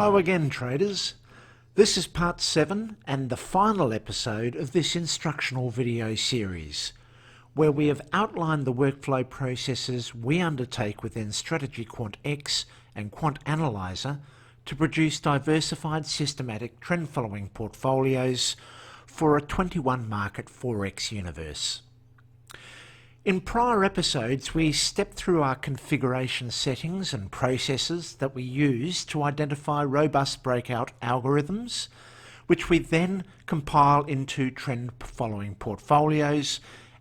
Hello again, traders. This is part 7 and the final episode of this instructional video series, where we have outlined the workflow processes we undertake within Strategy Quant X and Quant Analyzer to produce diversified systematic trend following portfolios for a 21 market Forex universe. In prior episodes, we stepped through our configuration settings and processes that we use to identify robust breakout algorithms, which we then compile into trend following portfolios.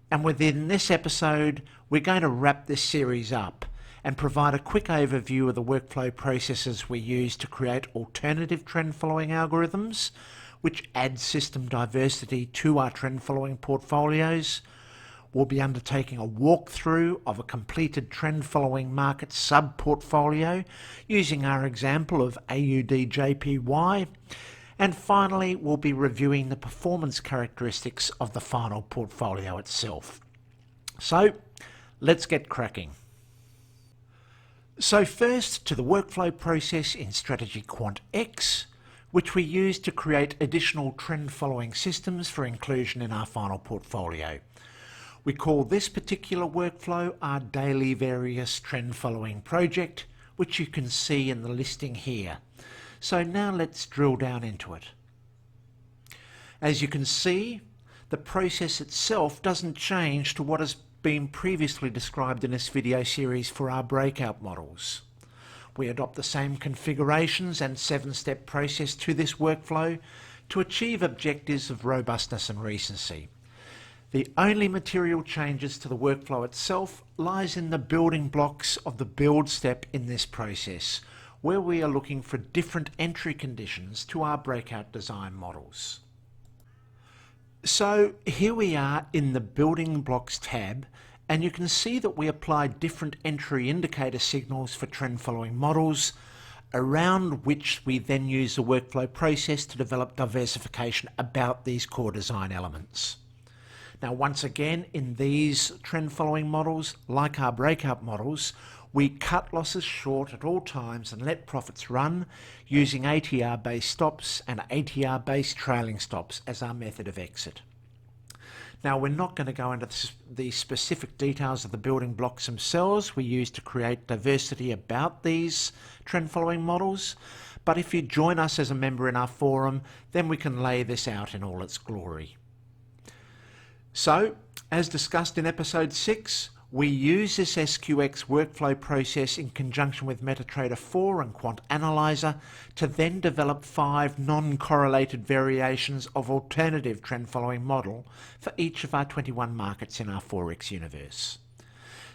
And within this episode, we're going to wrap this series up and provide a quick overview of the workflow processes we use to create alternative trend following algorithms, which add system diversity to our trend following portfolios. We'll be undertaking a walkthrough of a completed trend following market sub-portfolio using our example of AUD/JPY. And finally, we'll be reviewing the performance characteristics of the final portfolio itself. So, let's get cracking. So first, to the workflow process in Strategy Quant X, which we use to create additional trend following systems for inclusion in our final portfolio. We call this particular workflow our Daily Various Trend Following project, which you can see in the listing here. So now let's drill down into it. As you can see, the process itself doesn't change to what has been previously described in this video series for our breakout models. We adopt the same configurations and 7-step process to this workflow to achieve objectives of robustness and recency. The only material changes to the workflow itself lies in the building blocks of the build step in this process, where we are looking for different entry conditions to our breakout design models. So here we are in the building blocks tab, and you can see that we apply different entry indicator signals for trend following models, around which we then use the workflow process to develop diversification about these core design elements. Now, once again, in these trend following models, like our breakout models, we cut losses short at all times and let profits run using ATR based stops and ATR based trailing stops as our method of exit. Now, we're not going to go into the specific details of the building blocks themselves we use to create diversity about these trend following models, but if you join us as a member in our forum, then we can lay this out in all its glory. So, as discussed in episode 6, we use this SQX workflow process in conjunction with MetaTrader 4 and Quant Analyzer to then develop 5 non-correlated variations of alternative trend following model for each of our 21 markets in our Forex universe.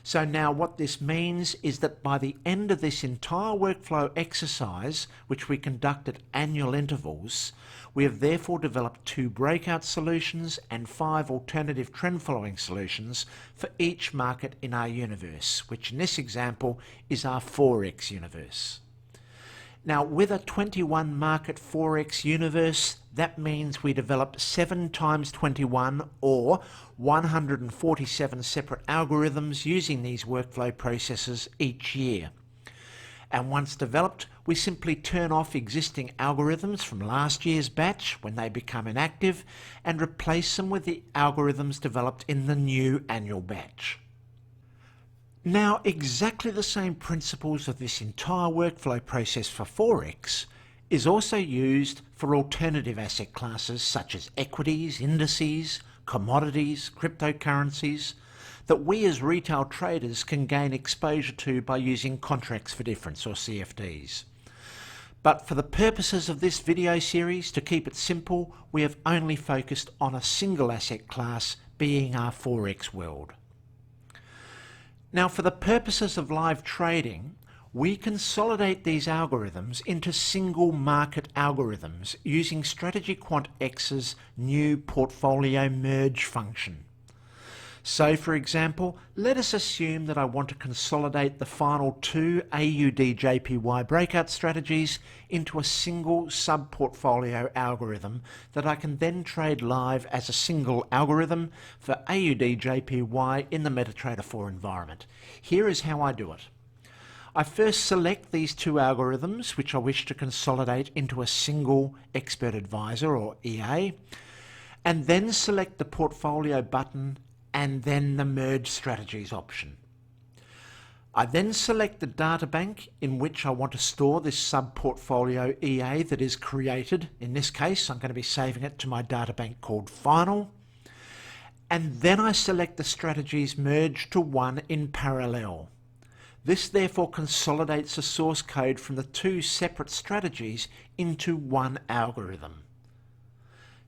So now what this means is that by the end of this entire workflow exercise, which we conduct at annual intervals, we have therefore developed 2 breakout solutions and 5 alternative trend following solutions for each market in our universe, which in this example is our Forex universe. Now, with a 21 market Forex universe, that means we develop 7 times 21 or 147 separate algorithms using these workflow processes each year. And once developed, we simply turn off existing algorithms from last year's batch when they become inactive and replace them with the algorithms developed in the new annual batch. Now, exactly the same principles of this entire workflow process for Forex is also used for alternative asset classes such as equities, indices, commodities, cryptocurrencies, that we as retail traders can gain exposure to by using contracts for difference or CFDs. But for the purposes of this video series, to keep it simple, we have only focused on a single asset class, being our Forex world. Now, for the purposes of live trading, we consolidate these algorithms into single market algorithms using Strategy Quant X's new portfolio merge function. So, for example, let us assume that I want to consolidate the final 2 AUD/JPY breakout strategies into a single sub-portfolio algorithm that I can then trade live as a single algorithm for AUD/JPY in the MetaTrader 4 environment. Here is how I do it. I first select these two algorithms which I wish to consolidate into a single expert advisor or EA, and then select the portfolio button and then the merge strategies option. I then select the data bank in which I want to store this sub-portfolio EA that is created. In this case, I'm going to be saving it to my data bank called Final. And then I select the strategies merged to one in parallel. This therefore consolidates the source code from the two separate strategies into one algorithm.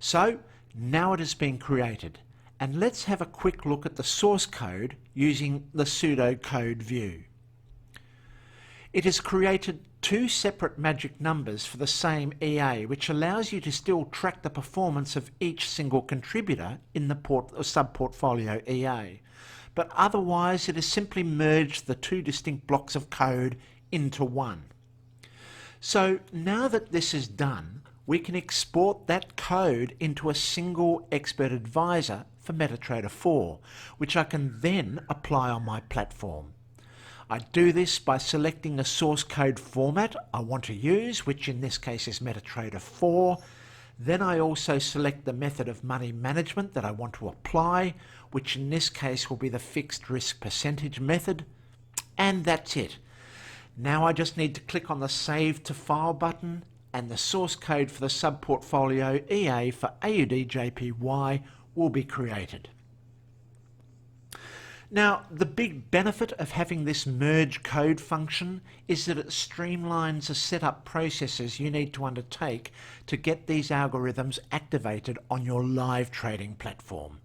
So now it has been created, and let's have a quick look at the source code using the pseudocode view. It has created two separate magic numbers for the same EA, which allows you to still track the performance of each single contributor in the sub-portfolio EA. But otherwise it has simply merged the two distinct blocks of code into one. So now that this is done, we can export that code into a single expert advisor for MetaTrader 4, which I can then apply on my platform. I do this by selecting the source code format I want to use, which in this case is MetaTrader 4. Then I also select the method of money management that I want to apply, which in this case will be the fixed risk percentage method. And that's it. Now I just need to click on the Save to File button, and the source code for the sub-portfolio EA for AUDJPY will be created. Now, the big benefit of having this merge code function is that it streamlines the setup processes you need to undertake to get these algorithms activated on your live trading platform.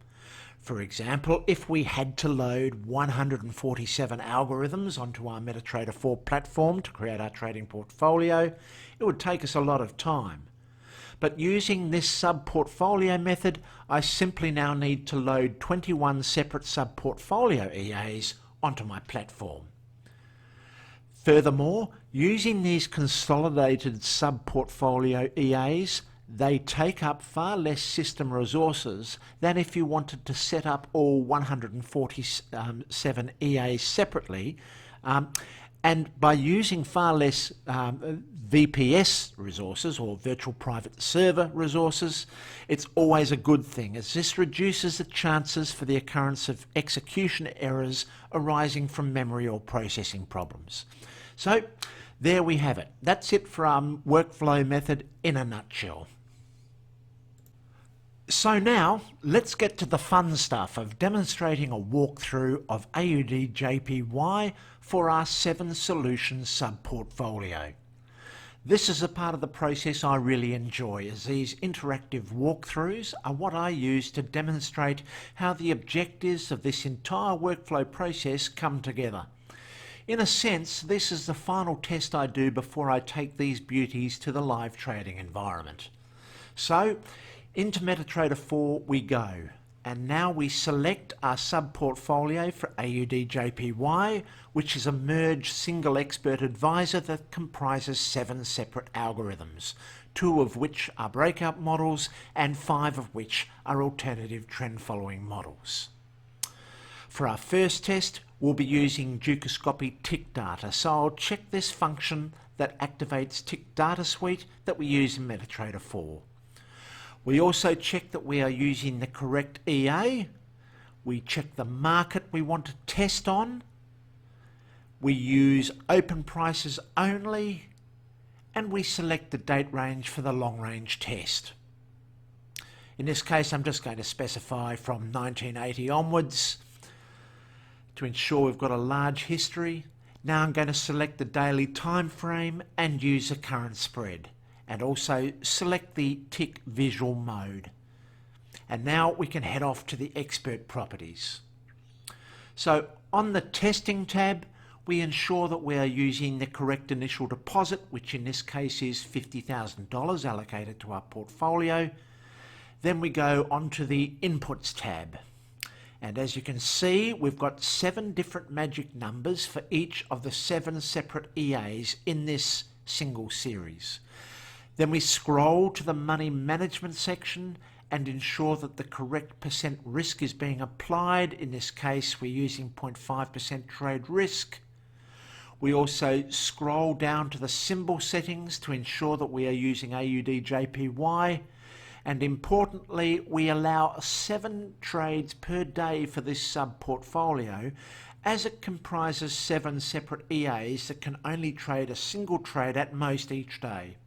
For example, if we had to load 147 algorithms onto our MetaTrader 4 platform to create our trading portfolio, it would take us a lot of time. But using this sub-portfolio method, I simply now need to load 21 separate sub-portfolio EAs onto my platform. Furthermore, using these consolidated sub-portfolio EAs, they take up far less system resources than if you wanted to set up all 147 EAs separately. And by using far less VPS resources, or virtual private server resources, it's always a good thing, as this reduces the chances for the occurrence of execution errors arising from memory or processing problems. So there we have it. That's it for our workflow method in a nutshell. So now let's get to the fun stuff of demonstrating a walkthrough of AUDJPY for our 7 solutions sub-portfolio. This is a part of the process I really enjoy, as these interactive walkthroughs are what I use to demonstrate how the objectives of this entire workflow process come together. In a sense, this is the final test I do before I take these beauties to the live trading environment. So, into MetaTrader 4 we go, and now we select our sub-portfolio for AUDJPY, which is a merged single expert advisor that comprises 7 separate algorithms, 2 of which are breakout models and 5 of which are alternative trend following models. For our first test, we'll be using Ducoscopy tick data, so I'll check this function that activates tick data suite that we use in MetaTrader 4. We also check that we are using the correct EA. We check the market we want to test on. We use open prices only, and we select the date range for the long range test. In this case, I'm just going to specify from 1980 onwards to ensure we've got a large history. Now I'm going to select the daily time frame and use the current spread, and also select the tick visual mode. And now we can head off to the expert properties. So on the testing tab, we ensure that we are using the correct initial deposit, which in this case is $50,000 allocated to our portfolio. Then we go on to the inputs tab. And as you can see, we've got 7 different magic numbers for each of the 7 separate EAs in this single series. Then we scroll to the money management section and ensure that the correct percent risk is being applied. In this case, we're using 0.5% trade risk. We also scroll down to the symbol settings to ensure that we are using AUD/JPY. And importantly, we allow 7 trades per day for this sub-portfolio, as it comprises 7 separate EAs that can only trade a single trade at most each day.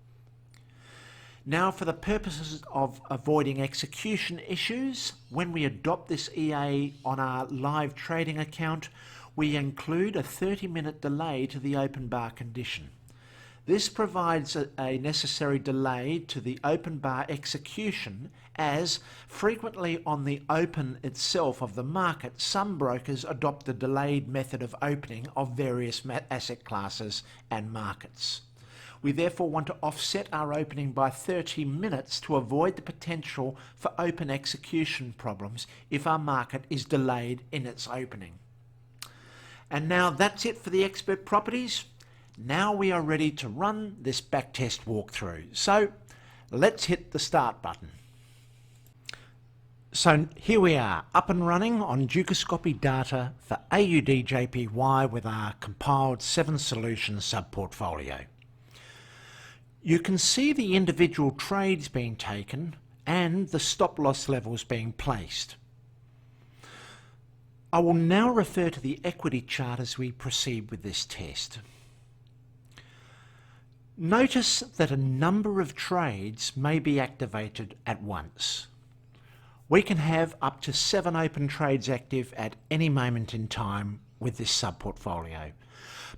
Now, for the purposes of avoiding execution issues, when we adopt this EA on our live trading account, we include a 30-minute delay to the open bar condition. This provides a necessary delay to the open bar execution, as frequently on the open itself of the market, some brokers adopt the delayed method of opening of various asset classes and markets. We therefore want to offset our opening by 30 minutes to avoid the potential for open execution problems if our market is delayed in its opening. And now that's it for the expert properties. Now we are ready to run this backtest walkthrough. So let's hit the start button. So here we are, up and running on Ducoscopy data for AUD/JPY with our compiled 7 solution sub-portfolio. You can see the individual trades being taken and the stop loss levels being placed. I will now refer to the equity chart as we proceed with this test. Notice that a number of trades may be activated at once. We can have up to 7 open trades active at any moment in time with this sub-portfolio.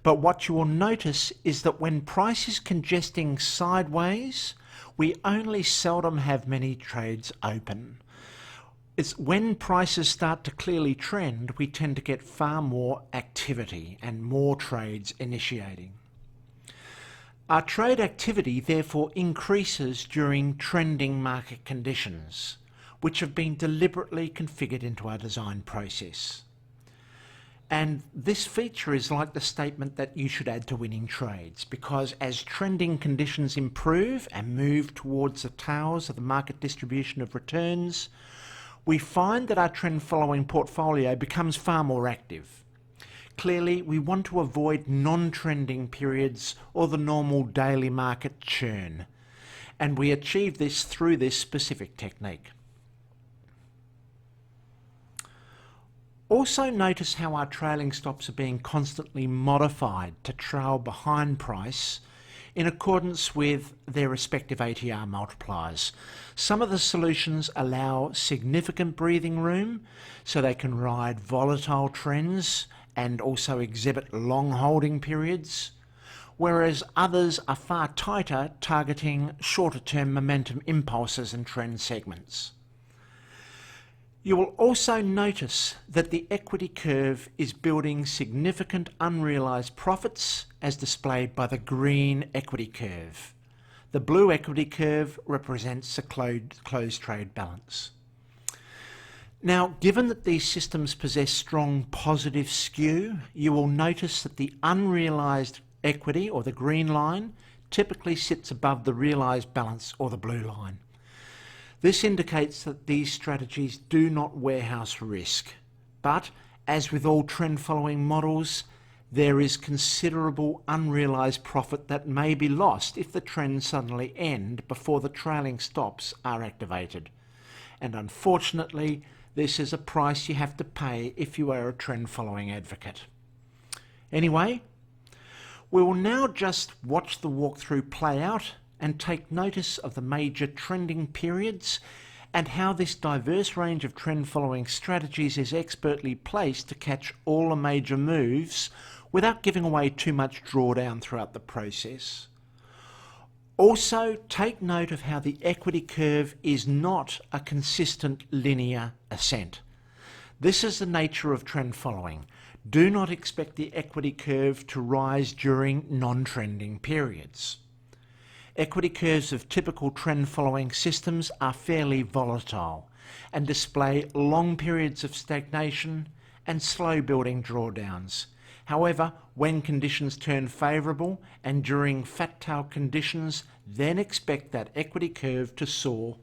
But what you will notice is that when price is congesting sideways, we only seldom have many trades open. It's when prices start to clearly trend, we tend to get far more activity and more trades initiating. Our trade activity therefore increases during trending market conditions, which have been deliberately configured into our design process. And this feature is like the statement that you should add to winning trades, because as trending conditions improve and move towards the tails of the market distribution of returns, we find that our trend following portfolio becomes far more active. Clearly, we want to avoid non-trending periods or the normal daily market churn, and we achieve this through this specific technique. Also notice how our trailing stops are being constantly modified to trail behind price in accordance with their respective ATR multipliers. Some of the solutions allow significant breathing room so they can ride volatile trends and also exhibit long holding periods, whereas others are far tighter, targeting shorter term momentum impulses and trend segments. You will also notice that the equity curve is building significant unrealised profits as displayed by the green equity curve. The blue equity curve represents the closed trade balance. Now, given that these systems possess strong positive skew, you will notice that the unrealised equity, or the green line, typically sits above the realised balance, or the blue line. This indicates that these strategies do not warehouse risk, but as with all trend following models, there is considerable unrealised profit that may be lost if the trends suddenly end before the trailing stops are activated. And unfortunately, this is a price you have to pay if you are a trend following advocate. Anyway, we will now just watch the walkthrough play out and take notice of the major trending periods and how this diverse range of trend following strategies is expertly placed to catch all the major moves without giving away too much drawdown throughout the process. Also, take note of how the equity curve is not a consistent linear ascent. This is the nature of trend following. Do not expect the equity curve to rise during non-trending periods. Equity curves of typical trend following systems are fairly volatile and display long periods of stagnation and slow building drawdowns. However, when conditions turn favourable and during fat tail conditions, then expect that equity curve to soar.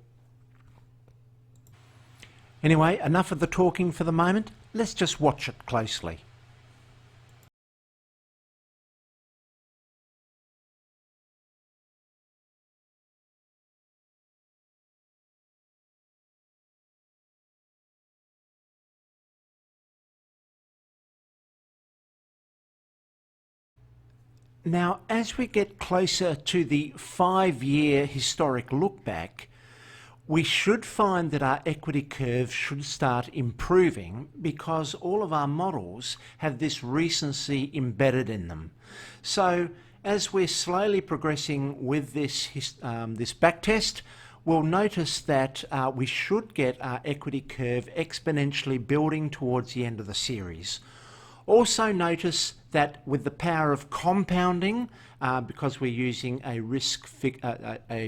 Anyway, enough of the talking for the moment. Let's just watch it closely. Now, as we get closer to the 5-year historic look back, we should find that our equity curve should start improving because all of our models have this recency embedded in them. So as we're slowly progressing with this backtest, we'll notice that we should get our equity curve exponentially building towards the end of the series. Also notice that with the power of compounding, because we're using a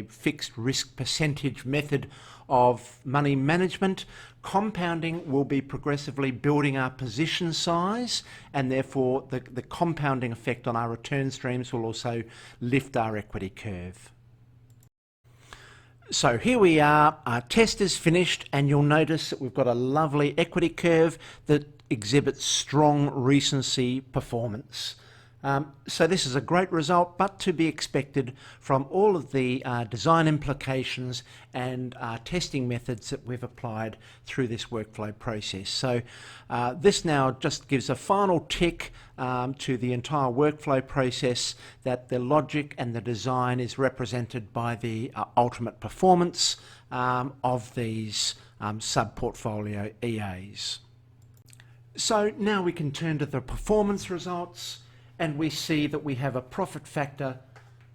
fixed risk percentage method of money management, compounding will be progressively building our position size, and therefore the compounding effect on our return streams will also lift our equity curve. So here we are, our test is finished, and you'll notice that we've got a lovely equity curve that exhibits strong recency performance. So this is a great result, but to be expected from all of the design implications and testing methods that we've applied through this workflow process. So this now just gives a final tick to the entire workflow process that the logic and the design is represented by the ultimate performance of these sub-portfolio EAs. So now we can turn to the performance results, and we see that we have a profit factor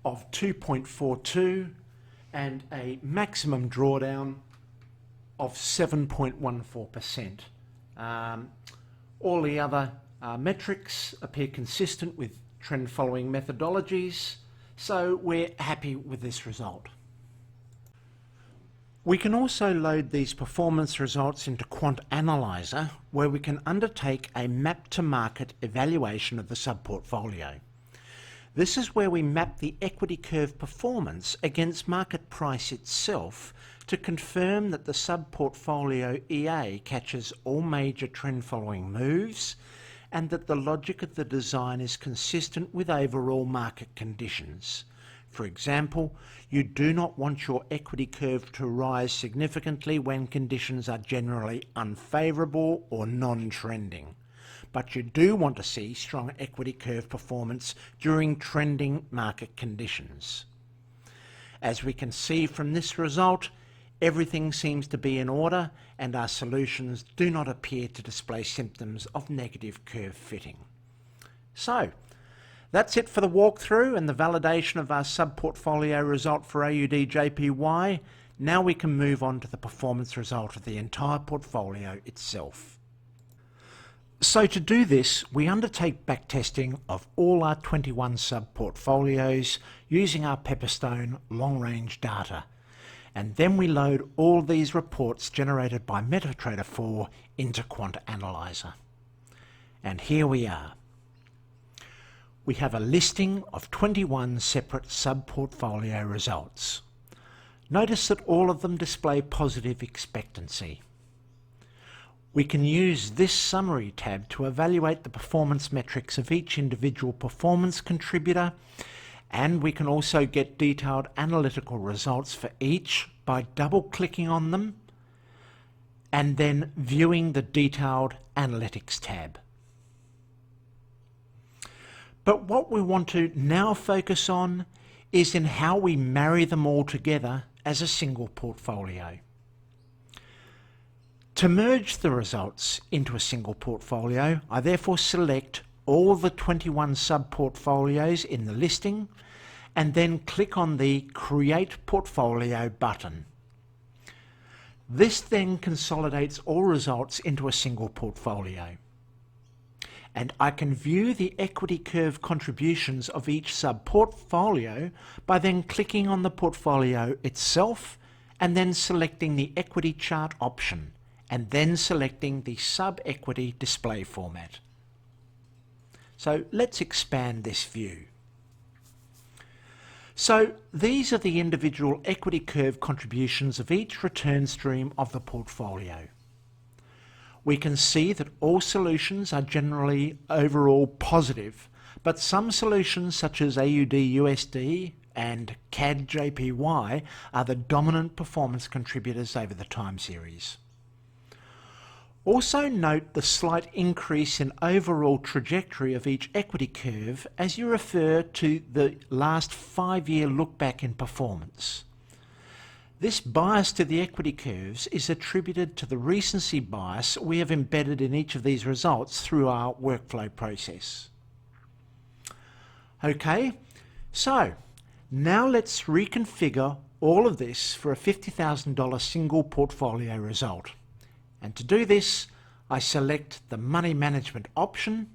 of 2.42 and a maximum drawdown of 7.14%. All the other metrics appear consistent with trend following methodologies, so we're happy with this result. We can also load these performance results into Quant Analyzer, where we can undertake a map-to-market evaluation of the sub-portfolio. This is where we map the equity curve performance against market price itself to confirm that the sub-portfolio EA catches all major trend-following moves and that the logic of the design is consistent with overall market conditions. For example, you do not want your equity curve to rise significantly when conditions are generally unfavourable or non-trending, but you do want to see strong equity curve performance during trending market conditions. As we can see from this result, everything seems to be in order and our solutions do not appear to display symptoms of negative curve fitting. So, that's it for the walkthrough and the validation of our sub-portfolio result for AUD-JPY. Now we can move on to the performance result of the entire portfolio itself. So to do this, we undertake backtesting of all our 21 sub-portfolios using our Pepperstone long-range data. And then we load all these reports generated by MetaTrader 4 into Quant Analyzer. And here we are. We have a listing of 21 separate sub-portfolio results. Notice that all of them display positive expectancy. We can use this summary tab to evaluate the performance metrics of each individual performance contributor, and we can also get detailed analytical results for each by double-clicking on them and then viewing the detailed analytics tab. But what we want to now focus on is in how we marry them all together as a single portfolio. To merge the results into a single portfolio, I therefore select all the 21 sub-portfolios in the listing and then click on the Create Portfolio button. This then consolidates all results into a single portfolio. And I can view the equity curve contributions of each sub-portfolio by then clicking on the portfolio itself and then selecting the equity chart option and then selecting the sub-equity display format. So let's expand this view. So these are the individual equity curve contributions of each return stream of the portfolio. We can see that all solutions are generally overall positive, but some solutions such as AUD-USD and CAD-JPY are the dominant performance contributors over the time series. Also note the slight increase in overall trajectory of each equity curve as you refer to the last 5-year look back in performance. This bias to the equity curves is attributed to the recency bias we have embedded in each of these results through our workflow process. Okay, so now let's reconfigure all of this for a $50,000 single portfolio result. And to do this, I select the money management option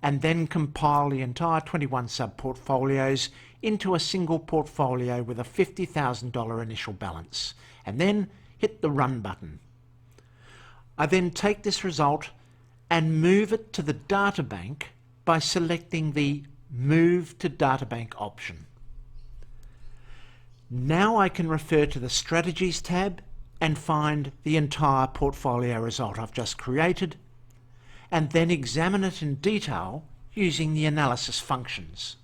and then compile the entire 21 sub-portfolios into a single portfolio with a $50,000 initial balance, and then hit the Run button. I then take this result and move it to the databank by selecting the Move to Databank option. Now I can refer to the Strategies tab and find the entire portfolio result I've just created, and then examine it in detail using the analysis functions.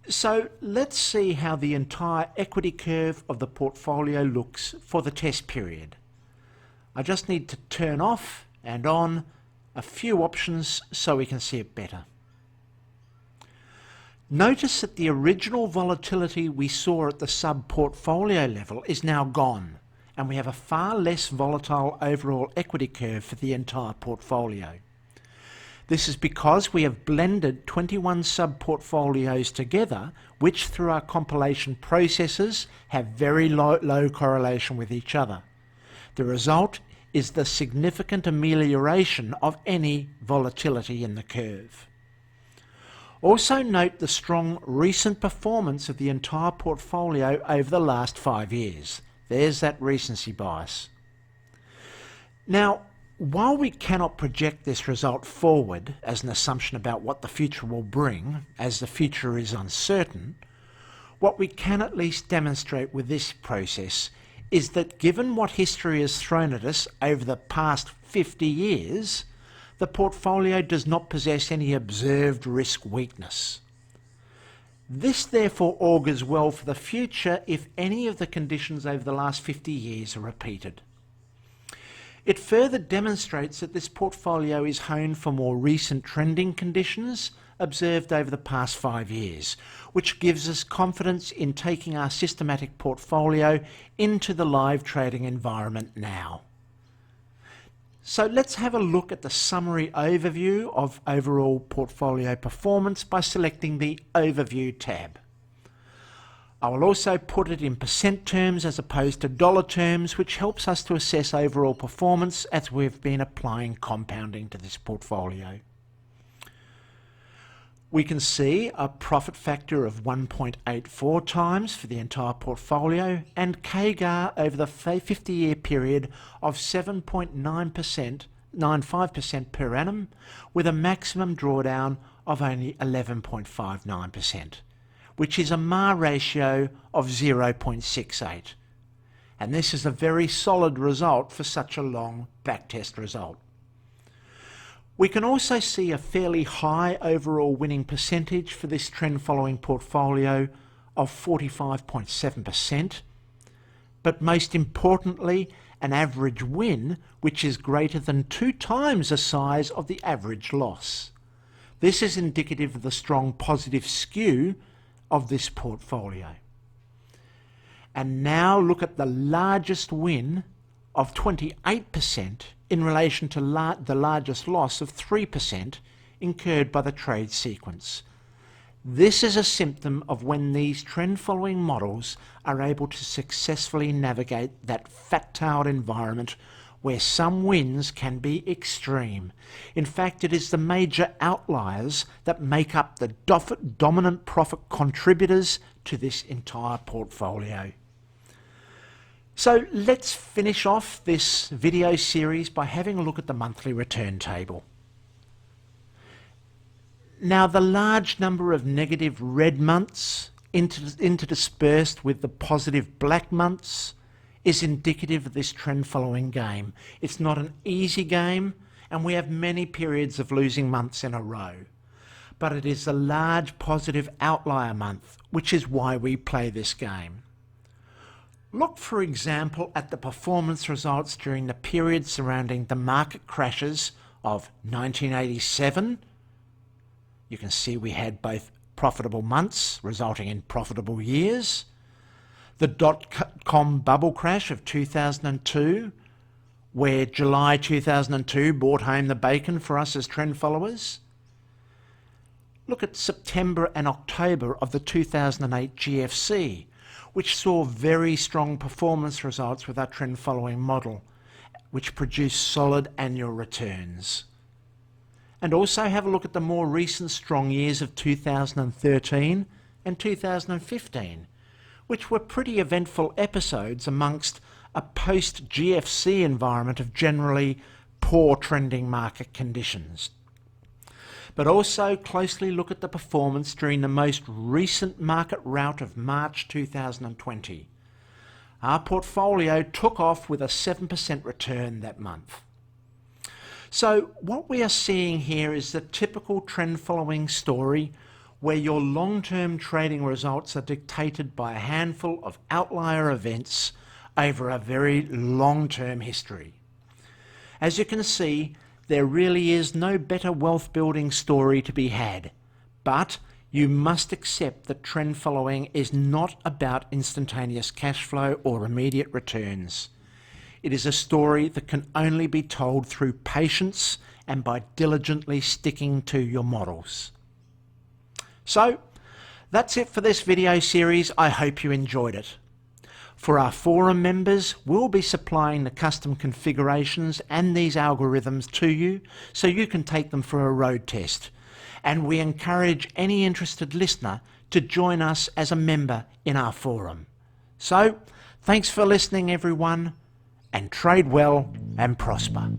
So let's see how the entire equity curve of the portfolio looks for the test period. I just need to turn off and on a few options so we can see it better. Notice that the original volatility we saw at the sub-portfolio level is now gone, and we have a far less volatile overall equity curve for the entire portfolio. This is because we have blended 21 sub-portfolios together, which through our compilation processes have very low correlation with each other. The result is the significant amelioration of any volatility in the curve. Also note the strong recent performance of the entire portfolio over the last 5 years. There's that recency bias. Now, while we cannot project this result forward as an assumption about what the future will bring, as the future is uncertain, what we can at least demonstrate with this process is that given what history has thrown at us over the past 50 years, the portfolio does not possess any observed risk weakness. This therefore augurs well for the future if any of the conditions over the last 50 years are repeated. It further demonstrates that this portfolio is honed for more recent trending conditions observed over the past 5 years, which gives us confidence in taking our systematic portfolio into the live trading environment now. So let's have a look at the summary overview of overall portfolio performance by selecting the Overview tab. I will also put it in percent terms as opposed to dollar terms, which helps us to assess overall performance as we've been applying compounding to this portfolio. We can see a profit factor of 1.84 times for the entire portfolio and CAGR over the 50-year period of 7.95% per annum, with a maximum drawdown of only 11.59%, which is a MAR ratio of 0.68. And this is a very solid result for such a long backtest result. We can also see a fairly high overall winning percentage for this trend following portfolio of 45.7%, but most importantly, an average win which is greater than 2 times the size of the average loss. This is indicative of the strong positive skew of this portfolio. And now look at the largest win of 28% in relation to the largest loss of 3% incurred by the trade sequence. This is a symptom of when these trend-following models are able to successfully navigate that fat-tailed environment where some wins can be extreme. In fact, it is the major outliers that make up the dominant profit contributors to this entire portfolio. So let's finish off this video series by having a look at the monthly return table. Now, the large number of negative red months interdispersed with the positive black months is indicative of this trend following game. It's not an easy game, and we have many periods of losing months in a row. But it is a large positive outlier month, which is why we play this game. Look, for example, at the performance results during the period surrounding the market crashes of 1987. You can see we had both profitable months resulting in profitable years. The dot-com bubble crash of 2002, where July 2002 brought home the bacon for us as trend followers. Look at September and October of the 2008 GFC, which saw very strong performance results with our trend following model, which produced solid annual returns. And also have a look at the more recent strong years of 2013 and 2015, which were pretty eventful episodes amongst a post-GFC environment of generally poor trending market conditions. But also closely look at the performance during the most recent market rout of March 2020. Our portfolio took off with a 7% return that month. So what we are seeing here is the typical trend following story where your long-term trading results are dictated by a handful of outlier events over a very long-term history. As you can see, there really is no better wealth building story to be had, but you must accept that trend following is not about instantaneous cash flow or immediate returns. It is a story that can only be told through patience and by diligently sticking to your models. So, that's it for this video series. I hope you enjoyed it. For our forum members, we'll be supplying the custom configurations and these algorithms to you so you can take them for a road test. And we encourage any interested listener to join us as a member in our forum. So, thanks for listening everyone, and trade well and prosper.